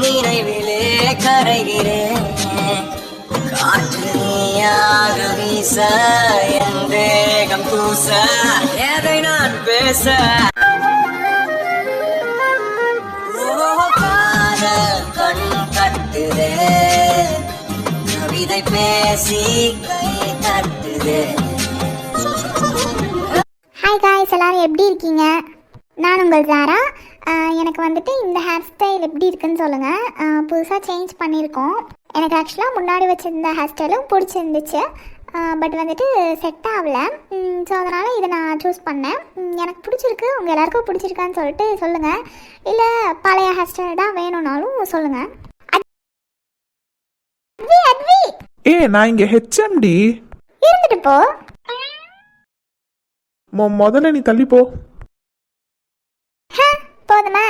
நினைவிலே கரைகிறேன். காற்று நீயாக வீச என் தேகம் பூச எதை நான் பேச காதல் கண் கட்டுதே கவிதை பேசி கை தட்டுதே. ஹாய் காய்ஸ், எல்லாரும் எப்படி இருக்கீங்க? நான் உங்கள் ஜாரா. எனக்கு வந்துட்டு இந்த ஹேர் ஸ்டைல் எப்படி இருக்குன்னு சொல்லுங்கள். புதுசாக சேஞ்ச் பண்ணியிருக்கோம். எனக்கு ஆக்சுவலாக முன்னாடி வச்சுருந்த ஹேர் ஸ்டைலும் பிடிச்சிருந்துச்சு, பட் வந்துட்டு செட் ஆகலை. ஸோ அதனால் இதை நான் சூஸ் பண்ணேன். எனக்கு பிடிச்சிருக்கு, உங்கள் எல்லாருக்கும் பிடிச்சிருக்கான்னு சொல்லிட்டு சொல்லுங்கள். இல்லை பழைய ஹேர் ஸ்டைல் தான் வேணும்னாலும் சொல்லுங்கள். நான் இங்க ஹெச்எம்டி. இருந்துட்டு போ. முதல்ல நீ தள்ளி போ. போதுமா?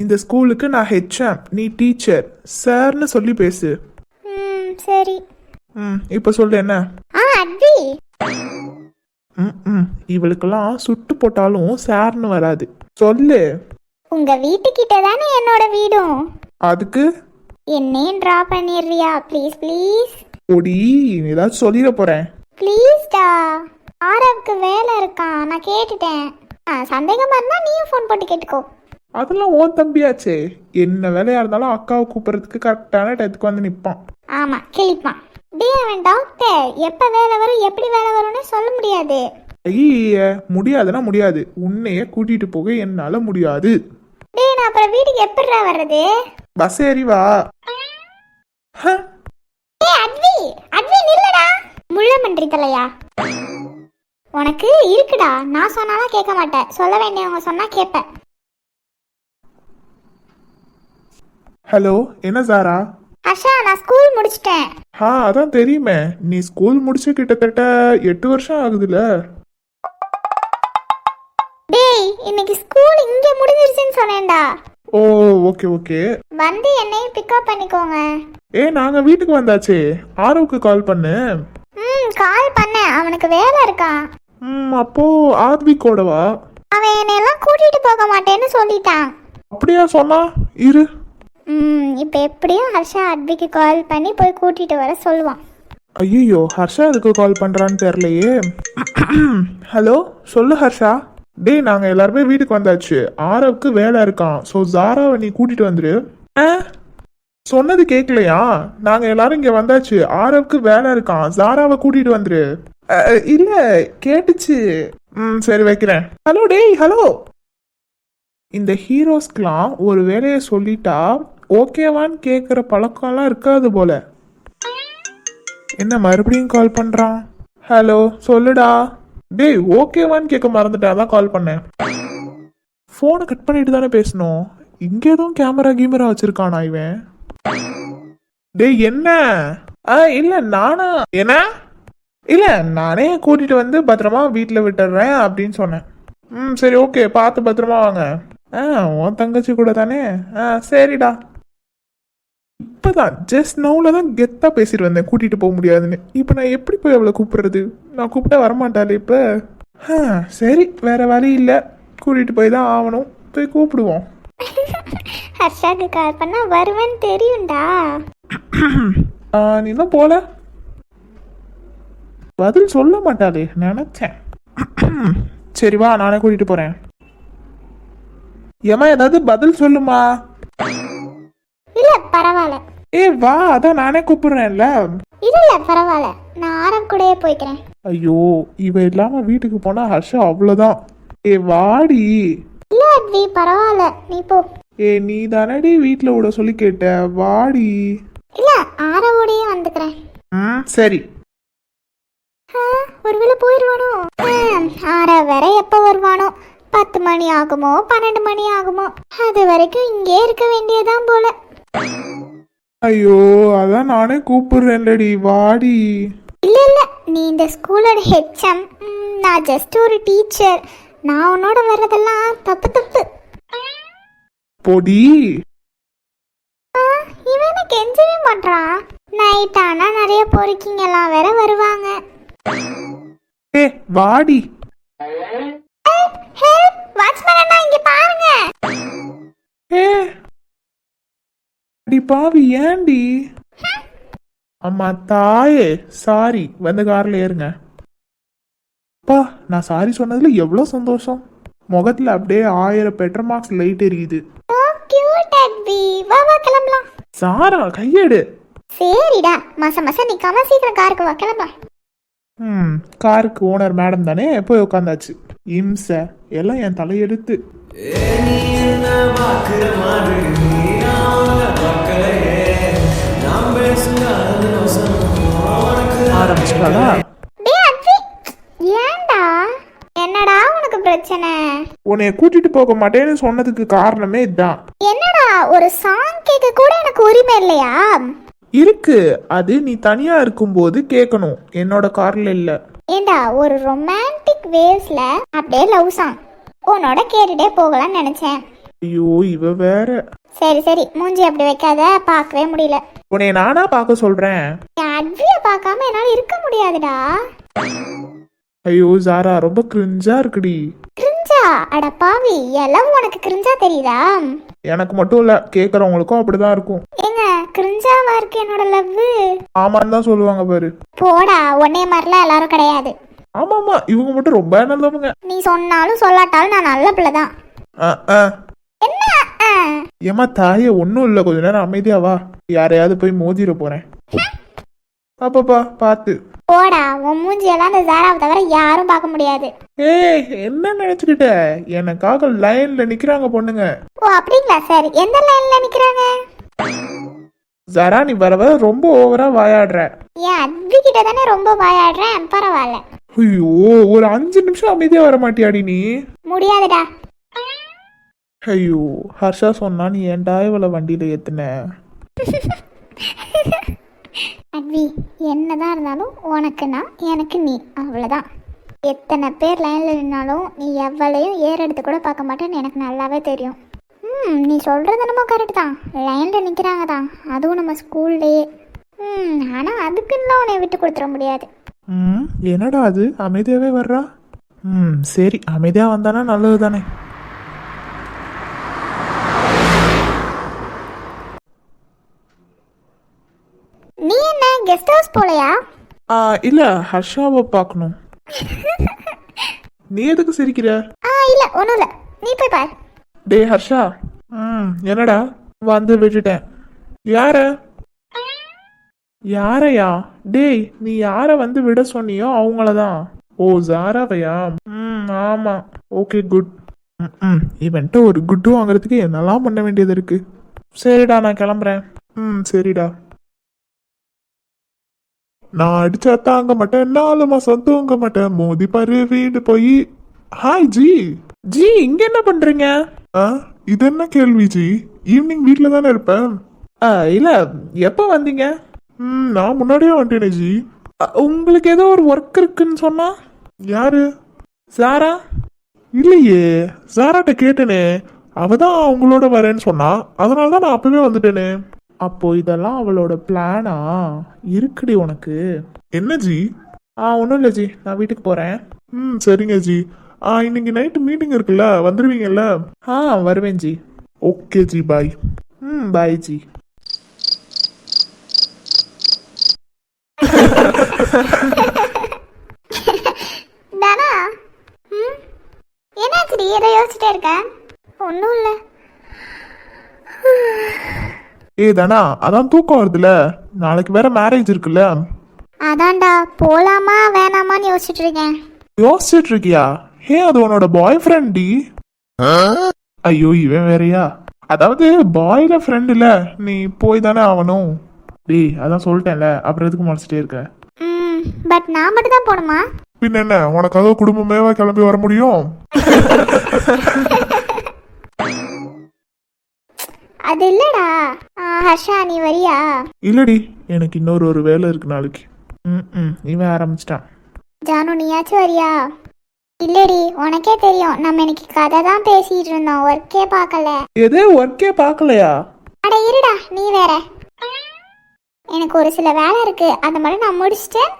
இந்த ஸ்கூலுக்கு நான் ஹெச்எம், நீ டீச்சர். சார்னு சொல்லி பேசு. சரி. இப்போ சொல்லு என்ன? அட்வி. இவளுக்கெல்லாம் சுட்டு போட்டாலும் சார்னு வராது. சொல்லு. உங்க வீட்டுக்கிட்ட தானே என்னோட வீடும். அதுக்கு என்னையும் ட்ரா பண்ணிடுறியா? Please please. ஒடி ஏதாச்சும் சொல்லிட போறேன். ப்ளீஸ்டா. ஆரவுக்கு வேலை இருக்கான், நான் கேட்டுட்டேன். சந்தேகமா இருந்தா நீயும் ஃபோன் போட்டு கேட்டுக்கோ. அதெல்லாம் ஓன் தம்பியாச்சே. என்ன வேலையா இருந்தாலும் அக்காவை கூப்பிடுறதுக்கு கரெக்டான டயத்துக்கு வந்து நிற்பான். ஆமா, கிளிப்பான். டே அவன் டாக்டர், எப்ப வேலை வரும் எப்படி வேலை வரும்னு சொல்ல முடியாது. ஐய முடியாதுன்னா முடியாது. உன்னைய கூட்டிட்டு போக என்னால முடியாது. டே நான் அப்புறம் வீட்டுக்கு எப்படிடா வர்றது? பஸ் ஏறி வா. அட்வி அட்வி நில்லுடா. முள்ள மன்றி தலையா, உனக்கு இருக்குடா. நான் சொன்னாலும் கேட்க மாட்டேன், சொல்ல வேண்டியவங்க சொன்னா கேட்பேன். ஹலோ, என்ன சாரா? ஹர்ஷா, நான் ஸ்கூல் முடிச்சிட்டேன். அதான் தெரியுமே. நீ ஸ்கூல் முடிச்சு கிட்டத்தட்ட 8 வருஷம் ஆகுதுல. டேய் இன்னைக்கு ஸ்கூல் இங்க முடிஞ்சிருச்சுன்னு சொன்னேன்டா. ஓ ஓகே ஓகே. வந்து என்னையும் பிக்கப் பண்ணிக்கோங்க. நாங்க வீட்டுக்கு வந்தாச்சே. ஆரோவுக்கு கால் பண்ணு. கால் பண்ணேன், அவனுக்கு வேலை இருக்கான். அப்போ ஆத்விக்கோடவா? அவன் என்னையெல்லாம் கூட்டிட்டு போக மாட்டேன்னு சொல்லிட்டான். அப்படியா சொன்னா? இரு. இப்போ எப்படியும் ஹர்ஷா அட்விக்கு கால் பண்ணி போய் கூட்டிட்டு வர சொல்லுவான். ஐயோ, ஹர்ஷா எதுக்கு கால் பண்றான்னு தெரியலையே. ஹலோ, சொல்லு ஹர்ஷா. டேய் நாங்க எல்லாருமே வீட்டுக்கு வந்தாச்சு. ஆரவுக்கு வேலை இருக்கான். ஸோ ஜாராவை நீ கூட்டிட்டு வந்துரு. சொன்னது கேட்கலையா? நாங்க எல்லாரும் இங்க வந்தாச்சு. ஆரவுக்கு வேலை இருக்கான். ஜாராவை கூட்டிட்டு வந்துரு. இல்ல கேட்டுச்சு. சரி வைக்கிறேன். ஹலோ டேய் ஹலோ. இந்த ஹீரோஸ்க்கெலாம் ஒரு வேலையை சொல்லிட்டா ஓகேவான்னு கேட்குற பழக்கம்லாம் இருக்காது போல. என்ன மறுபடியும் கால் பண்ணுறான்? ஹலோ சொல்லுடா. டேய் ஓகேவான்னு கேட்க மறந்துட்டேன், அதான் கால் பண்ணேன். ஃபோனை கட் பண்ணிட்டு தானே பேசணும். இங்கே எதுவும் கேமரா வச்சிருக்கானா இவன்? டேய் என்ன? இல்லை நானா? என்ன? இல்லை நானே கூட்டிகிட்டு வந்து பத்திரமா வீட்டில் விட்டுடுறேன் அப்படின்னு சொன்னேன். சரி ஓகே, பார்த்து பத்திரமா வாங்க. உன் தங்கச்சி கூட தானே? சரிடா. இப்போதான் ஜஸ்ட் நவுல தான் கெத்தாக பேசிட்டு வந்தேன் கூட்டிகிட்டு போக முடியாதுன்னு. இப்போ நான் எப்படி போய் அவளை கூப்பிடுறது? நான் கூப்பிட்டா வரமாட்டாளே இப்போ. சரி வேற வழி இல்லை, கூட்டிகிட்டு போய் தான் ஆகணும். போய் கூப்பிடுவோம். ஹர்ஷாக்கு கால் பண்ணா வருவேன்னு தெரியும்டா. நீ தான் போல பதில் சொல்ல மாட்டாளே நினைச்சேன். சரி வா, நானே கூட்டிட்டு போறேன். ஏமா ஏதாவது பதில் சொல்லுமா? இல்ல பரவாயில்ல. வா, அதான் நானே கூப்பிடுறேன்ல. இல்ல பரவாயில்ல, நான் ஆரம் கூடயே போய்க்கிறேன். ஐயோ, இவ இல்லாம வீட்டுக்கு போனா ஹர்ஷா அவ்வளவுதான். வாடி. இல்ல அட்வி பரவாயில்ல, நீ போ. நீ தானடி வீட்டுல விட சொல்லி கேட்ட. வாடி. இல்ல ஆரவோடயே வந்துக்கிறேன். சரி. ஒருவேளை போயிடுவானோ? ஆற வேற எப்ப வருவானோ? 10 மணி ஆகுமோ 12 மணி ஆகுமோ? அது வரைக்கும் இங்கே இருக்க வேண்டியதான் போல. ஐயோ, அதான் நானே கூப்பிடுறேன்லடி, வாடி. இல்ல இல்ல, நீ இந்த ஸ்கூலோட ஹெச்எம், நான் ஜஸ்ட் ஒரு டீச்சர். நான் உன்னோட வர்றதெல்லாம் தப்பு. பொடி. இவனை கெஞ்சவே மாட்டான். நைட் ஆனா நிறைய பொறுக்கிங்கெல்லாம் வேற வருவாங்க. வாடி. வாட்ச்மேன் அண்ணா இங்க பாருங்க. அடி பாவி ஏண்டி? அம்மா தாயே சாரி, வந்து கார்ல ஏறுங்க. அப்பா நான் சாரி சொன்னதுல எவ்வளோ சந்தோஷம். முகத்துல அப்படியே 1000 பெட்ரோல் மார்க்ஸ் லைட் எரியுது. ஓ கியூட் அட்வி. வா வா கிளம்பலாம். சாரா கையெடு. சரிடா, மாசம் மாசம் நிக்காம சீக்கிரம் காருக்கு வா, கிளம்பலாம். காருக்கு ஓனர் மேடம் தானே, போய் உட்காந்தாச்சு. இம்சை எல்லாம் என் தலையெடுத்து. ஆரம்பிச்சிட்டாளா? டேய் அட்வி, ஏன்டா? என்னடா உனக்கு பிரச்சனை? உன்னைய கூட்டிட்டு போக மாட்டேன்னு சொன்னதுக்கு காரணமே இதுதான். என்னடா ஒரு சாங் கேட்க கூட எனக்கு உரிமை இல்லையா? இருக்கு, அது நீ தனியா இருக்கும்போது கேட்கணும், என்னோட கார்ல இல்ல. ஏண்டா ஒரு ரொமான்டிக் வேவ்ஸ்ல அப்படியே லவ் சாங் உன்னோட கேட்டுட்டே போகலாம்னு நினைச்சேன். ஐயோ இவ வேற. சரி சரி, மூஞ்சி அப்படி வைக்காத, பார்க்கவே முடியல. உன்னைய நானா பார்க்க சொல்றேன். அட்விய பார்க்காம என்னால இருக்க முடியாதுடா. ஐயோ ஜாரா ரொம்ப கிரிஞ்சா இருக்குடி. கிரிஞ்சா? அட பாவி, எல்லாம் உனக்கு கிரிஞ்சா தெரியுதா? எனக்கு மட்டும் இல்ல, கேக்குறவங்களுக்கும் அப்படிதான் இருக்கும். ஏங்க கிரிஞ்சாவா இருக்கு என்னோட லவ்? ஆமான்னு தான் சொல்லுவாங்க பாரு. போடா, உன்னே மாதிரிலாம் எல்லாரும் கிடையாது. ஆமாமா, இவங்க மட்டும் ரொம்ப நல்லவங்க. நீ சொன்னாலும் சொல்லாட்டாலும் நான் நல்ல பிள்ளைதான். என்ன? ஏமா தாயே ஒன்னும் இல்ல, கொஞ்ச நேரம் அமைதியா வா. யாரையாவது போய் மோதிர போறேன். பாப்பாப்பா பாத்து. போடா, உன் மூஞ்சியெல்லாம் இந்த ஜாராவை தவிர யாரும் பார்க்க முடியாது. ஏய் என்ன நினைச்சுக்கிட்ட? எனக்காக லைன்ல நிக்கிறாங்க பொண்ணுங்க. ஓ அப்படிங்களா? சரி, எந்த லைன்ல நிக்கிறாங்க? ஜரா நீ வர வர ரொம்ப ஓவரா வாயாடுற. ஏன் அட்வி கிட்ட தானே ரொம்ப வாயாடுறேன், பரவாயில்ல. ஐயோ ஒரு 5 நிமிஷம் அமைதியா வர மாட்டியாடி நீ? முடியாதுடா. ஐயோ ஹர்ஷா சொன்னா நீ ஏன்டா இவளை வண்டியில ஏத்துன? அட்வி, என்னதான் இருந்தாலும் உனக்கு நான், எனக்கு நீ, அவ்வளோதான். எத்தனை பேர் லைனில் நின்னாலும் நீ எவ்வளையும் ஏறெடுத்து கூட பார்க்க மாட்டேன்னு எனக்கு நல்லாவே தெரியும். நீ சொல்கிறது என்னமோ கரெக்டு தான், லைனில் நிற்கிறாங்க தான், அதுவும் நம்ம ஸ்கூல்லையே. ஆனால் அதுக்குன்னு உன்னை விட்டு கொடுத்துட முடியாது. என்னடா அது அமைதியாவே வர்றா? சரி அமைதியா வந்தானா நல்லது தானே. நீ என்ன கெஸ்ட் ஹவுஸ் போலையா? இல்ல ஹர்ஷாவை பார்க்கணும். நீ எதுக்கு சிரிக்கிற? இல்லை ஒன்றும் இல்லை, நீ போய் பார். டே ஹர்ஷா. என்னடா? வந்து விட்டுட்டேன். யார? யாரையா? டேய் நீ யார வந்து விட சொன்னியோ அவங்களதான். ஓ ஜாராவையா? ஆமா. Okay good. இவன்ட்ட ஒரு குட்டு வாங்குறதுக்கு என்னெல்லாம் பண்ண வேண்டியது இருக்கு. சரிடா நான் கிளம்புறேன். சரிடா. நான் அடிச்சா தாங்க மாட்டேன், 4 மாசம் தூங்க மாட்டேன், மோதி பாரு வீடு போய். Hi G. ஜி இங்க என்ன பண்றீங்க? இது என்ன கேள்வி ஜி? ஈவினிங் வீட்ல தானே இருப்பேன். இல்ல எப்ப வந்தீங்க? நான் முன்னாடியே வந்துட்டேனே ஜி. உங்களுக்கு ஏதோ ஒரு ஒர்க் இருக்குன்னு சொன்னா? யாரு? சாரா? இல்லையே, சாராட்ட கேட்டேனே, அவதான் அவங்களோட வரேன்னு சொன்னா, அதனால தான் நான் அப்பவே வந்துட்டேனே. அப்போ இதெல்லாம் அவளோட பிளானா? இருக்குடி உனக்கு. என்ன ஜி? ஒன்றும் இல்லை ஜி, நான் வீட்டுக்கு போறேன். சரிங்க ஜி. இன்னைக்கு நைட்டு மீட்டிங் இருக்குல்ல, வந்துடுவீங்கல்ல? வருவேன் ஜி. ஓகே ஜி பாய். பாய் ஜி. தானா? என்னாச்சுடி ஏதோ யோசிச்சுட்டே இருக்க? ஒன்றும் இல்லை. தானா அதான் தூக்கம் வருதுல, நாளைக்கு வேற மேரேஜ் இருக்குல்ல. அதான்டா, போலாமா வேணாமான்னு யோசிச்சுட்டு இருக்கேன். யோசிச்சுட்டு இருக்கியா? அது உன்னோட பாய் ஃப்ரெண்ட் டி. ஐயோ இவன் வேறயா? அதாவது பாய்ல ஃப்ரெண்ட் இல்ல, நீ போய் தானே ஆகணும். டேய் அதான் சொல்லிட்டேன்ல, அப்புறம் எதுக்கு மறைச்சிட்டே இருக்க? பட் நான் மட்டும் தான் போகணுமா? பின்ன என்ன, உனக்காக குடும்பமேவா கிளம்பி வர முடியும்? அது இல்லடா. ஹர்ஷா நீ வரியா? இல்லடி, எனக்கு இன்னொரு வேலை இருக்கு நாளைக்கு. இவன் ஆரம்பிச்சிட்டான். ஜானு நீயாச்சும் வரியா? இல்லடி, உனக்கே தெரியும் நம்ம இன்னைக்கு கதை தான் பேசிட்டு இருந்தோம், ஒர்க்கே பார்க்கல. எது ஒர்க்கே பார்க்கலையா? அட இருடா, நீ வேற. எனக்கு ஒரு சில வேலை இருக்கு, அதை மட்டும் நான் முடிச்சிட்டேன்.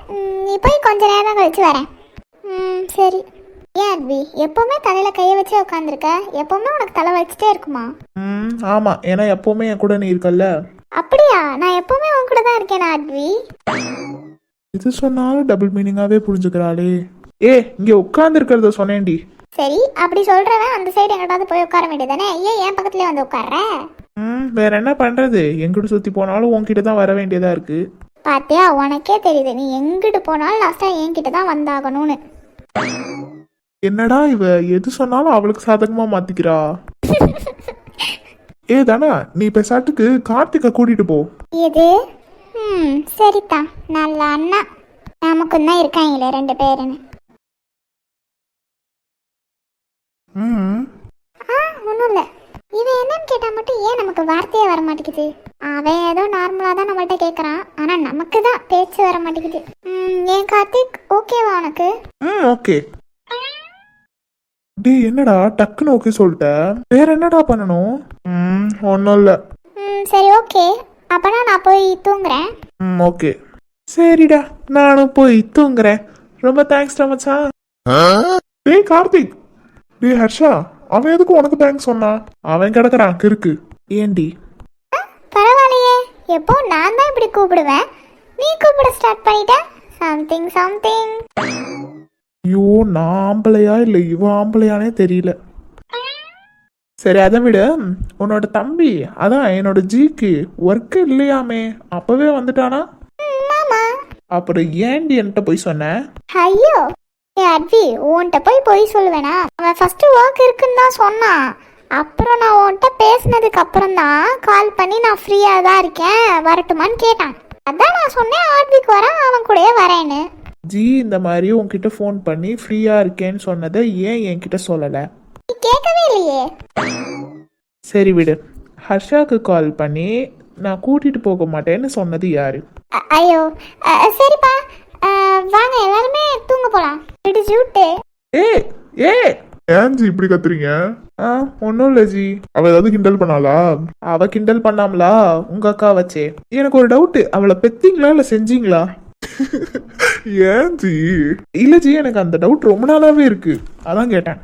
நீ போய் கொஞ்ச நேரம் கழிச்சு வரேன். சரி. ஏன் அர்வி எப்பவுமே தலையில கையை வச்சு உட்காந்துருக்க? எப்பவுமே உனக்கு தலை வச்சுட்டே இருக்குமா? ஆமா, ஏன்னா எப்பவுமே என் கூட நீ இருக்கல்ல. அப்படியா? நான் எப்பவுமே உன் கூட தான் இருக்கேன் ஆத்வி. இது சொன்னாலும் டபுள் மீனிங்காவே புரிஞ்சுக்கிறாளே. இங்க உட்கார்ந்து இருக்கிறத சொன்னேன்டி. சரி, அப்படி சொல்றவன் அந்த சைடு எங்கிட்டாவது போய் உட்கார வேண்டியதானே? ஏன் என் பக்கத்துலயே வந்து உட்கார்ற? வேற என்ன பண்றது, எங்கிட்ட சுத்தி போனாலும் உன்கிட்ட தான் வர வேண்டியதா இருக்கு. பாத்தியா, உனக்கே தெரியுது நீ எங்கிட்டு போனாலும் லாஸ்டா என்கிட்ட தான் வந்தாகணும்னு. என்னடா இவ எது சொன்னாலும் அவளுக்கு சாதகமா மாத்திக்கிறா. தானா, நீ பெசாட்டுக்கு கார்த்திகை கூட்டிட்டு போ. எது? சரிதான், நல்ல அண்ணா. நமக்கு தான் இருக்காங்களே 2 பேருன்னு. ஒன்றும் இல்லை. இவன் என்னன்னு கேட்டால் மட்டும் ஏன் நமக்கு வார்த்தையே வர மாட்டேங்குது? அவன் ஏதோ நார்மலாக தான் நம்மள்ட்ட கேட்குறான், ஆனால் நமக்கு தான் பேச்சு வர மாட்டேங்குது. ஏன் கார்த்திக், ஓகேவா உனக்கு? ஓகே. டேய் என்னடா டக்குன்னு ஓகே சொல்லிட்ட, வேற என்னடா பண்ணணும்? ஒன்றும் இல்லை. சரி ஓகே, அப்பனா நான் போய் தூங்குறேன். ஓகே சரிடா, நானும் போய் தூங்குறேன். ரொம்ப தேங்க்ஸ்டா மச்சான். டேய் கார்த்திக், டேய் ஹர்ஷா, அவன் எதுக்கு உனக்கு தேங்க்ஸ் சொன்னான்? அவன் கிடக்குறான் கிறுக்கு. ஏண்டி? பரவாயில்லையே, எப்போ நான் தான் இப்படி கூப்பிடுவேன், நீ கூப்பிட ஸ்டார்ட் பண்ணிட்ட. Something something. ஐயோ, நான் ஆம்பளையா இல்லை இவ ஆம்பளையானே தெரியல. சரி அதை விட, உன்னோட தம்பி அதான் என்னோட ஜிக்கு ஒர்க்கு இல்லையாமே, அப்பவே வந்துட்டானா? அப்புறம் ஏண்டி என்கிட்ட போய் சொன்ன? ஐயோ அட்வி, உன்கிட்ட போய் சொல்லுவேனா? அவன் ஃபர்ஸ்ட் ஒர்க் இருக்குன்னு தான் சொன்னான். அப்புறம் நான் உன்கிட்ட பேசினதுக்கு அப்புறம் தான் கால் பண்ணி நான் ஃப்ரீயா தான் இருக்கேன் வரட்டுமான்னு கேட்டான். அதான் நான் சொன்னேன் ஆட்விக்கு வர, அவன் கூடயே வரேன்னு. ஜி இந்த மாதிரி உன்கிட்ட ஃபோன் பண்ணி ஃப்ரீயா இருக்கேன்னு சொன்னதை ஏன் என்கிட்ட சொல்லல? நீ கேட்கவே இல்லையே. சரி விடு, ஹர்ஷாக்கு கால் பண்ணி நான் கூட்டிட்டு போக மாட்டேன்னு சொன்னது யாரு? ஐயோ சரிப்பா, வாங்க எல்லாருமே தூங்க போலாம். ஏன் ஜி இப்படி கத்துறீங்க? ஒன்னும் இல்ல ஜி. அவ ஏதாவது கிண்டல் பண்ணாளா? அவ கிண்டல் பண்ணாமலா உங்க அக்கா வச்சே. எனக்கு ஒரு டவுட், அவளை பெத்தீங்களா இல்ல செஞ்சீங்களா? ஏன் ஜி? இல்ல ஜி, எனக்கு அந்த டவுட் ரொம்ப நாளாவே இருக்கு, அதான் கேட்டேன்.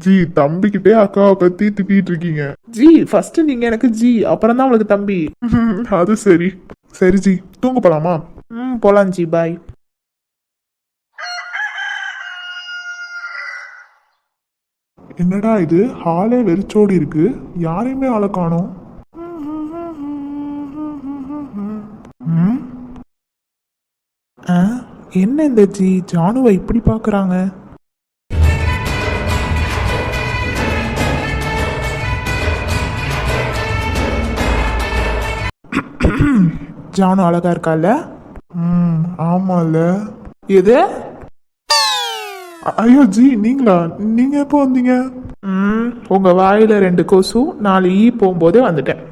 ஜி தம்பிக்கிட்டே அக்காவை பத்தி திட்டிட்டு இருக்கீங்க. ஜி ஃபர்ஸ்ட் நீங்க எனக்கு ஜி, அப்புறம் தான் அவளுக்கு தம்பி. அது சரி. சரி ஜி, தூங்க போலாமா? போலாம் ஜி, பாய். என்னடா இது, ஹாலே வெறிச்சோடி இருக்கு, யாரையுமே ஆளை காணோம். என்ன இந்த ஜி ஜானுவை இப்படி பாக்குறாங்க? ஜானு அழகா இருக்கால? ஆமால. எது? ஐயோ ஜி, நீங்களா? நீங்க எப்போ வந்தீங்க? உங்க வாயில 2 கொசு 4 ஈ போகும்போதே வந்துட்டேன்.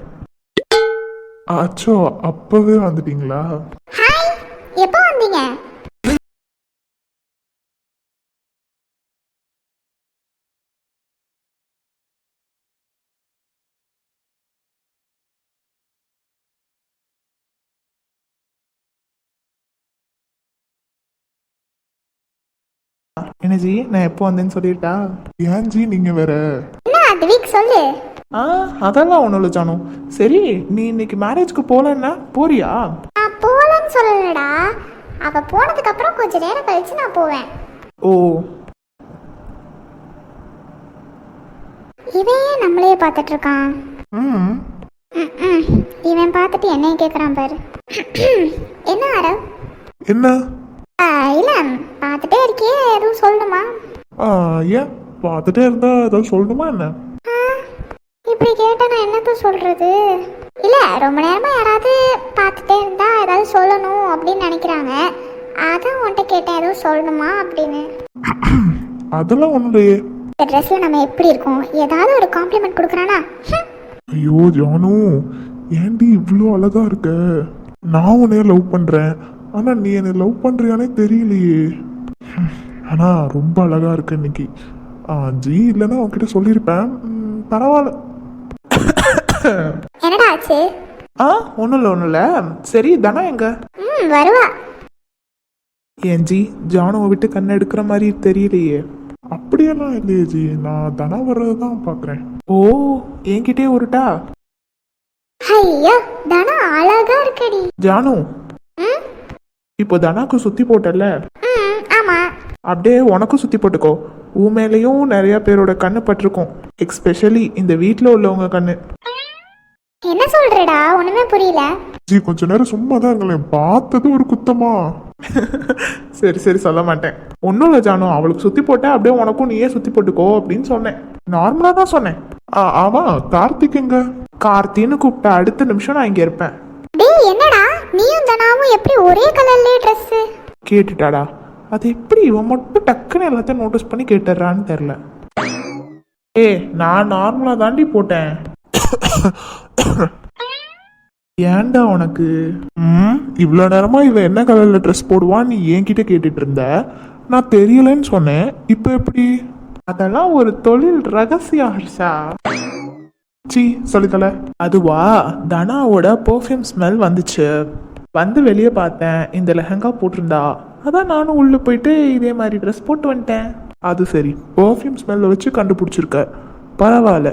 அச்சோ, அப்பவே வந்துட்டீங்களா? ஹாய், எப்போ வந்தீங்க? என்ன ஜி, நான் எப்போ வந்தேன்னு சொல்லிட்டா? ஏன் ஜி நீங்க வேற? என்ன அந்த வீக் சொல்லு. அதெல்லாம் ஒன்றும் இல்லை ஜானு. சரி, நீ இன்னைக்கு மேரேஜ்க்கு போகலன்னா போறியா? நான் போகலன்னு சொல்லலடா, அவ போனதுக்கு அப்புறம் கொஞ்ச நேரம் கழிச்சு நான் போவேன். ஓ. இவன் நம்மளையே பார்த்துட்டு இருக்கான். இவன் பார்த்துட்டு என்னைய கேட்குறான் பாரு. என்ன அரவ்? என்ன? இல்ல, பார்த்துட்டே இருக்கியே, எதுவும் சொல்லணுமா? ஏன் பார்த்துட்டே இருந்தா ஏதாவது சொல்லணுமா என்ன? இப்படி கேட்டா நான் என்னத்த சொல்றது? இல்ல, ரொம்ப நேரமா யாராவது பார்த்துட்டே இருந்தா ஏதாவது சொல்லணும் அப்படின்னு நினைக்கிறாங்க, அதான் உன்கிட்ட கேட்டேன் எதுவும் சொல்லணுமா அப்படின்னு. அதெல்லாம் ஒன்றும் இல்லையே. இந்த ட்ரெஸ்ல நம்ம எப்படி இருக்கோம், ஏதாவது ஒரு காம்ப்ளிமெண்ட் கொடுக்குறானா? ஐயோ ஜானு, ஏன்டி இவ்வளோ அழகா இருக்க? நான் உன்னைய லவ் பண்றேன், ஆனா நீ என்னை லவ் பண்றியானே தெரியலையே. ஆனா ரொம்ப அழகா இருக்க இன்னைக்கு. ஜி இல்லைன்னா உன்கிட்ட சொல்லியிருப்பேன். பரவாயில்ல. என்னடா ஆச்சு? ஒன்றும் இல்லை. சரி, தனா எங்க? வருவா. ஏன் ஜி, ஜானுவை விட்டு கண்ணை எடுக்கிற மாதிரி தெரியலையே. அப்படியெல்லாம் இல்லையே ஜி, நான் தனா வர்றது தான் பார்க்குறேன். ஓ, என்கிட்டே உருட்டா? ஐயோ தனா அழகா இருக்கடி. ஜானு, ம் இப்போ தனாக்கு சுத்தி போட்டல, ம் ஆமா. அப்படியே உனக்கும் சுத்தி போட்டுக்கோ. உன் மேலேயும் நிறைய பேரோட கண்ணு பட்டிருக்கும், எக்ஸ்பெஷலி இந்த வீட்டில் உள்ளவங்க கண்ணு. என்ன சொல்றடா, ஒண்ணுமே புரியல. ஜி கொஞ்ச நேரம் சும்மா தான் இருங்களேன், பார்த்தது ஒரு குத்தமா? சரி சரி சொல்ல மாட்டேன். ஒன்றும் இல்லை ஜானு, அவளுக்கு சுத்தி போட்டேன், அப்படியே உனக்கும் நீயே சுத்தி போட்டுக்கோ அப்படின்னு சொன்னேன். நார்மலா தான் சொன்னேன். ஆமா, கார்த்திக் எங்க? கார்த்தின்னு கூப்பிட்ட அடுத்த நிமிஷம் நான் இங்க இருப்பேன். டேய் என்னடா நீயும் தனாவும் எப்படி ஒரே கலர்லயே ட்ரெஸ்? கேட்டுட்டாடா, அது எப்படி இவன் மட்டும் டக்குன்னு எல்லாத்தையும் நோட்டீஸ் பண்ணி கேட்டுறான்னு தெரியல. நான் நார்மலா தாண்டி போட்டேன். ஏன்டா உனக்கு? இவ்வளோ நேரமா இவ என்ன கலர்ல ட்ரெஸ் போடுவான்னு நீ என்கிட்ட கேட்டுட்டு இருந்த. நான் தெரியலன்னு சொன்னேன், இப்போ எப்படி? அதெல்லாம் ஒரு தொழில் ரகசியம் ஹர்ஷா. சி சொல்லித்தல. அதுவா, தனாவோட பெர்ஃப்யூம் ஸ்மெல் வந்துச்சு. வந்து வெளியே பார்த்தேன், இந்த லெஹங்கா போட்டிருந்தா. அதான் நானும் உள்ள போயிட்டு இதே மாதிரி ட்ரெஸ் போட்டு வந்துட்டேன். அது சரி, பெர்ஃப்யூம் ஸ்மெல்ல வச்சு கண்டுபிடிச்சிருக்க, பரவாயில்ல.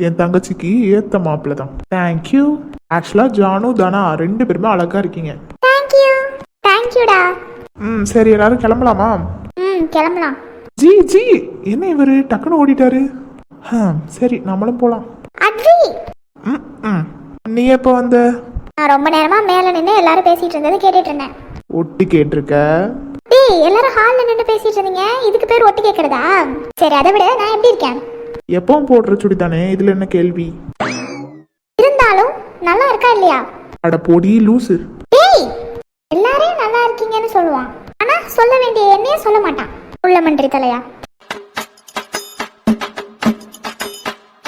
என் தங்கச்சிக்கு ஏத்த மாப்பிள்ள தான். தேங்க்யூ. ஆக்சுவலா ஜானு தனா 2 பேருமே அழகா இருக்கீங்க. தேங்க்யூடா. சரி, எல்லாரும் கிளம்பலாமா? கிளம்பலாம். ஜி ஜி, என்ன இவரு டக்குன்னு ஓடிட்டாரு? சரி, நம்மளும் போலாம். அட்ரி, நீ எப்போ வந்த? நான் ரொம்ப நேரமா மேல நின்று எல்லாரும் பேசிட்டு இருந்ததை கேட்டுட்டு இருந்தேன். ஒட்டி கேட்டிருக்க? டேய் எல்லாரும் ஹால்ல நின்று பேசிட்டு இருந்தீங்க, இதுக்கு பேர் ஒட்டு கேக்குறதா? சரி அதை விட நான் எப்படி இருக்கேன்? எப்பவும் போடுற சுடி தானே, இதுல என்ன கேள்வி? இருந்தாலும் நல்லா இருக்கா இல்லையா? அட போடி லூசு. டேய் எல்லாரையும் நல்லா இருக்கீங்கன்னு சொல்லுவான், ஆனா சொல்ல வேண்டிய என்னையே சொல்ல மாட்டான். உள்ள மன்றி தலையா.